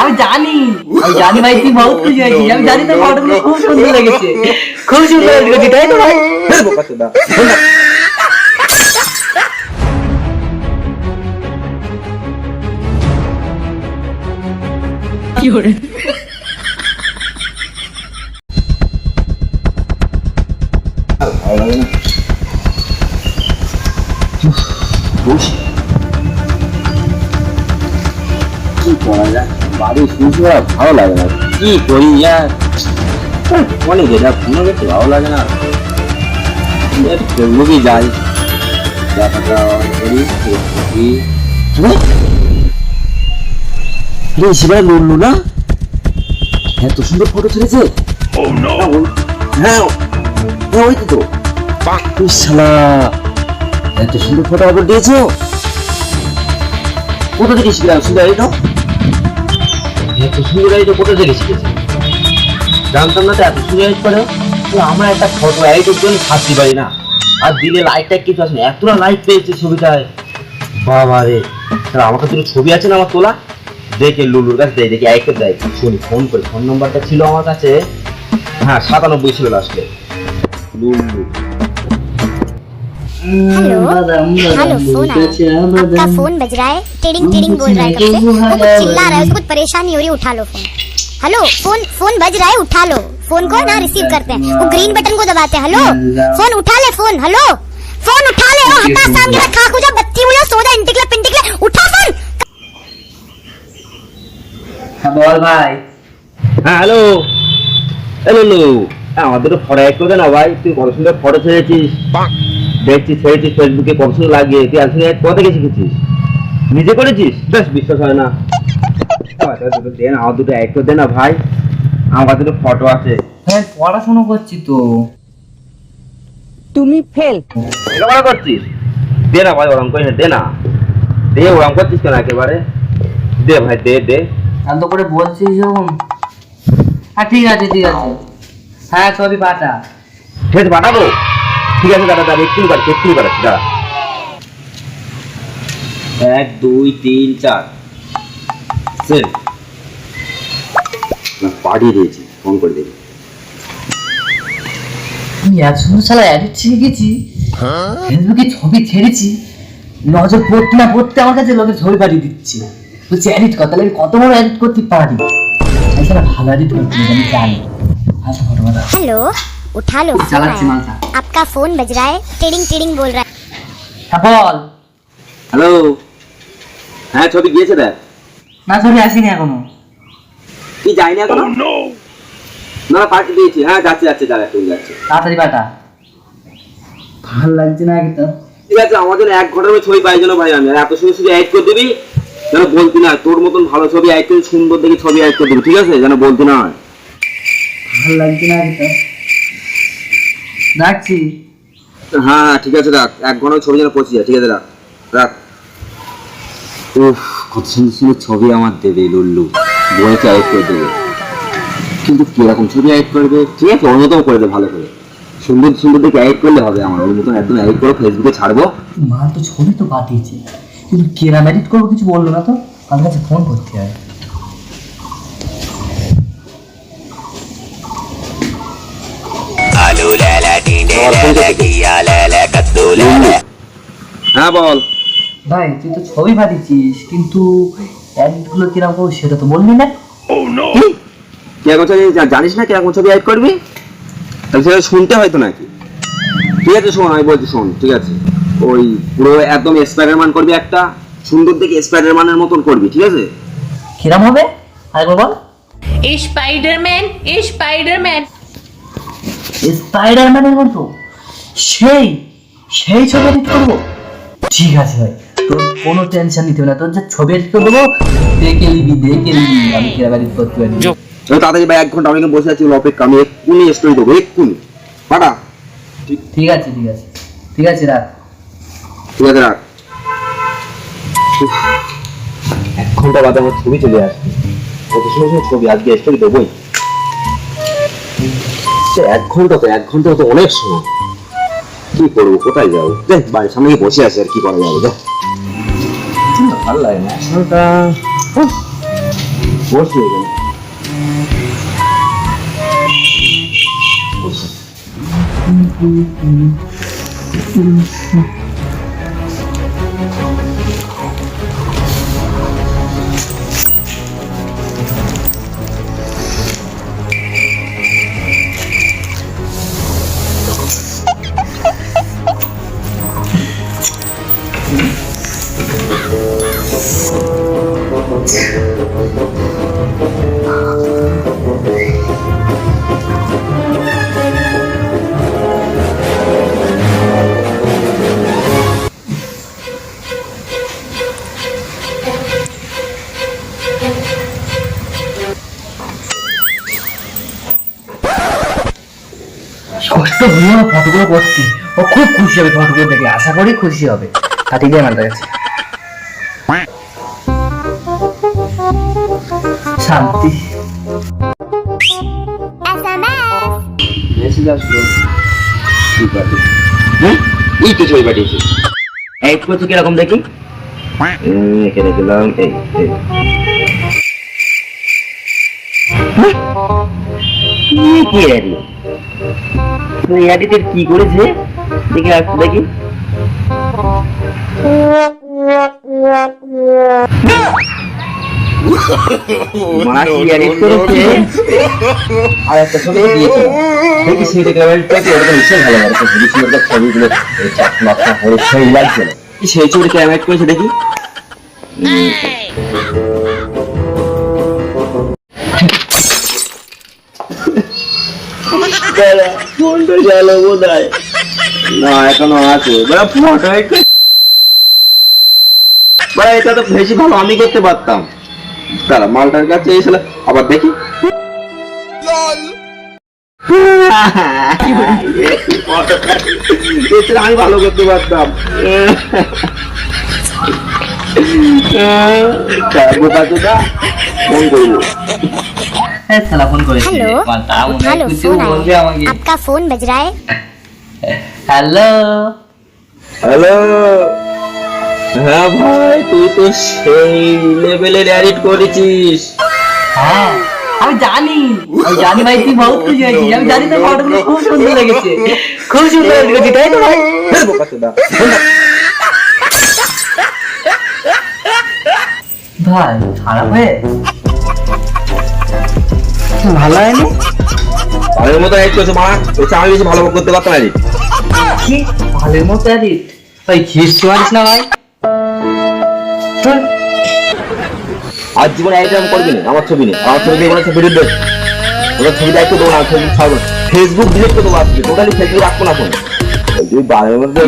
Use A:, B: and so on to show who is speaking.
A: আমি জানি ভাই তুই বহুত খুশি হয়েছিস, আমি জানি তোর ফটোগুলো খুব সুন্দর লেগেছে, খুব সুন্দর লেগেছে, তাই তো ভাই? কি করে
B: কি করা যায়, বাড়ি শুনতে ভালো লাগে না, কি করি আর অনেক যেটা কোনো দেখতে ভালো লাগে না, ফেসবুকে যাই দেখাটা করি শিবাই লড়লো না, এত সুন্দর ফটো ছেড়েছে। হ্যাঁ ওই তো শালা এত সুন্দর ফটো আপলোড দিয়েছো, কোথা থেকে শিখলাম সুন্দর এটা, এত সুন্দর এটা কোথা থেকে শিখেছে, জানতাম না তো এত সুন্দর এডিট করে। আমরা একটা ফটো এডিটের জন্য ছাড়তে পারি না, আর দিলে লাইকটা কিছু আসে না, এতটা লাইক পেয়েছে ছবিটায়, বাবা রে। আমার কাছে ছবি আছে না আমার তোলা, দেখে লুলুর কাছে দেয়, দেখি একে দেয়, শুনি ফোন করে, ফোন নাম্বারটা ছিল আমার কাছে, হ্যাঁ 97 ছিল লাস্টে। লুলু
C: हेलो हेलो फोन आया, आपका फोन बज रहा है, टिडिंग टिडिंग बोल रहा है कब से, वो कुछ चिल्ला रहा है, उसको कुछ परेशानी हो रही है, उठा लो फोन। हेलो फोन बज रहा है, उठा लो फोन को ना, रिसीव करते हैं, वो ग्रीन बटन को दबाते हैं। हेलो फोन उठा ले, फोन हेलो फोन उठा ले, वो हटा सामने का खाक हो जा, बत्ती हो जा, सो जा, इंटिकले पिंटिकले, उठा फोन।
A: বল ভাই।
B: হ্যাঁ হ্যালো হ্যালো, আমাদের তো ফটো অ্যাড করে না ভাই, তুই কত সুন্দর ফটো ছেড়েছিস, দেখছিস ছেড়েছিস ফেসবুকে, কত সুন্দর লাগে, তুই আসলে কোথা থেকে শিখেছিস, নিজে করেছিস? বেশ বিশ্বাস হয় না, দে না আমার দুটো অ্যাড করে দে না ভাই, আমার কাছে তো ফটো আছে।
A: হ্যাঁ পড়াশোনা করছি তো।
D: তুমি ফেল।
B: লেখাপড়া করছিস? দে না ভাই, ওরম করিস না, দে না, দে, ওরম করছিস কেন একেবারে, দে ভাই দে দে।
A: শান্ত করে বলছিস যখন, হ্যাঁ ঠিক আছে, হ্যাঁ ছবি পাঠা।
B: ঠিক আছে পাঠাবো, ঠিক আছে দাদা দাদা একটু পাঠাচ্ছি দাদা। 1 2 3 4 সেট পাঠিয়ে দিয়েছি, ফোন করে দেবে।
A: আমি এত সুন্দর শালা এডিট শিখে গেছি, ফেসবুকে ছবি ছেড়েছি, নজর পড়তে না পড়তে আমার কাছে লোকের ছবি পাঠিয়ে দিচ্ছি, বলছি এডিট কর, তাহলে আমি কত বড় এডিট করতে পারি, শালা ভালো এডিট করতে আমি জানি। আচ্ছা ফটো পাঠা।
C: हेलो उठा लो फोन आया, आपका फोन बज रहा है, टिडिंग टिडिंग बोल रहा है।
A: হ্যাঁ বল।
B: হ্যালো, হ্যাঁ ছবি গিয়েছে দেখ।
A: না ছবি আসেনি এখনো।
B: কি যায়নি এখনো? না পাঠিয়ে দিয়েছি, হ্যাঁ যাচ্ছে দাঁড়া, তুই যাচ্ছে,
A: তাড়াতাড়ি পাঠা, ভালো লাগছে না কিন্তু।
B: ঠিক আছে, আমাদের 1 ঘন্টার মধ্যে ছবি পাই যেন ভাই, আমি আর এত সুন্দর অ্যাড করে দিবি যেন বলতি না, তোর মতন ভালো ছবি অ্যাড করে, সুন্দর দেখে ছবি অ্যাড করে দিবি, ঠিক আছে, যেন বলতি না হয়।
A: ভালো লাগছে না কিন্তু, রাখছি।
B: হ্যাঁ ঠিক আছে রাখ, 1 ঘন্টার ছবি যেন পৌঁছে যায়, ঠিক আছে রাখ। উফ, কত সুন্দর সুন্দর ছবি আমার দেবে লুল্লু, বইতে অ্যাড করে দেবে, কিন্তু কিরকম ছবি অ্যাড করবে, ঠিক আছে ওর মতন করে দে, ভালো করে সুন্দর দেখে অ্যাড করলে হবে, আমার ওর মতন একদম অ্যাড করে ফেসবুকে ছাড়বো।
A: মাল তো ছবি তো পাঠিয়েছে, কিন্তু কেরাম এডিট করবো কিছু বললো না তো, আমার কাছে ফোন করতে হয়।
B: হ্যাঁ বল
A: ভাই তুই তো ছবি পাঠিয়েছিস, কিন্তু এডিটগুলো কিরকম করবো সেটা তো বলবি না।
B: কিরকম ছবি জানিস না, কিরকম ছবি অ্যাড করবি, তাহলে সেটা শুনতে হয়তো নাকি। ঠিক আছে শোন, আমি বলছি শোন, ঠিক আছে, ওই পুরো একদম স্পাইডারম্যান করবি, একটা সুন্দর দেখে স্পাইডারম্যানের মতন করবি, ঠিক আছে।
A: কিরম হবে আরেকবার বল। স্পাইডারম্যানের মতো সেই ছবি এডিট করবো, ঠিক আছে ভাই, তোর কোনো টেনশন নিতে হবে না, তোর যে ছবি এডিট করে দেবো, দেখে নিবি, আমি কিরম এডিট করতে পারি।
B: তাড়াতাড়ি ভাই, 1 ঘন্টা আমি বসে আছি অপেক্ষা, আমি এক্ষুনি স্টোরি দেবো, এক্ষুনি পাঠা।
A: ঠিক আছে রাখ।
B: ঠিক আছে রাখ। 1 ঘন্টা বাদে আমার ছবি চলে আসবে, কত সুন্দর ছবি, আজকে স্টোরি দেবোই। 1 ঘন্টা তো অনেক সময়, কি করবো, কোথায় যাবো, দেখ বাড়ির সামনে গিয়ে বসে আছে, আর কি করা যাবে, দেখ ভালো লাগে না। বসে গেল।
A: কষ্ট হলো ফটোগুলো করতে, ও খুব খুশি হবে ফটোগুলো দেখলে, আশা করি খুশি হবে। কাটি দিয়ে মানতে গেছে শান্তি।
B: মেসেজ আসলো, ঠিক আছে। এই তো ছবি পাঠিয়েছি। এই করছো কিরকম দেখি, এখানে গেলাম। এই কি এডিটের কি করেছে দেখি, একটু দেখি। আর একটা ছবি দিয়েছে দেখি, সেই ক্যামেরাটাকে ওরকম ভীষণ ভালো লাগে, ছবি সুন্দর ছবিগুলো সেই লাগছে। সেই ছবি ক্যামেরা করেছে দেখি। ফোনটা গেল বোধ হয়, না এখনো আছে। এটা তো বেশি ভালো আমি করতে পারতাম। দাঁড়া, মালটার কাছে এসে আবার দেখি। আমি ভালো করতে পারতাম। ফোন করবো।
A: ফোন করেছি।
C: हेलो उठा लो, फोन आया है। आपका फोन बज रहा है।
A: হ্যালো
B: হ্যালো, হ্যাঁ ভাই, তুই তো সেই লেভেলের এডিট করেছিস।
A: হ্যাঁ আমি জানি ভাই, তুই বহুত খুশি হয়েছিস। আমি জানি তোর ফটোগুলো খুব সুন্দর লেগেছে, খুব সুন্দর লেগেছে, তাই তো ভাই? ভাই খারাপ হয়ে ভালো হয়নি?
B: ভালোর মতো এডিট করেছো মা, আমি বেশি ভালো করতে পারতাম এডিট।
A: কি ভালোর মতো এডিট? ভাই খিস্তি মারিস না ভাই।
B: আজ জীবনে এডিট আমি করবি না, আমার ছবি নেই। আমার ছবি দিয়ে কোনো ভিডিও দেখ, ওটা ছবি দায়িত্ব দেবো না, ছবি ছাড়বো। ফেসবুক ডিলিট করে দেবো, আজকে টোটালি ফেসবুক রাখবো না। ফোন বারের মধ্যে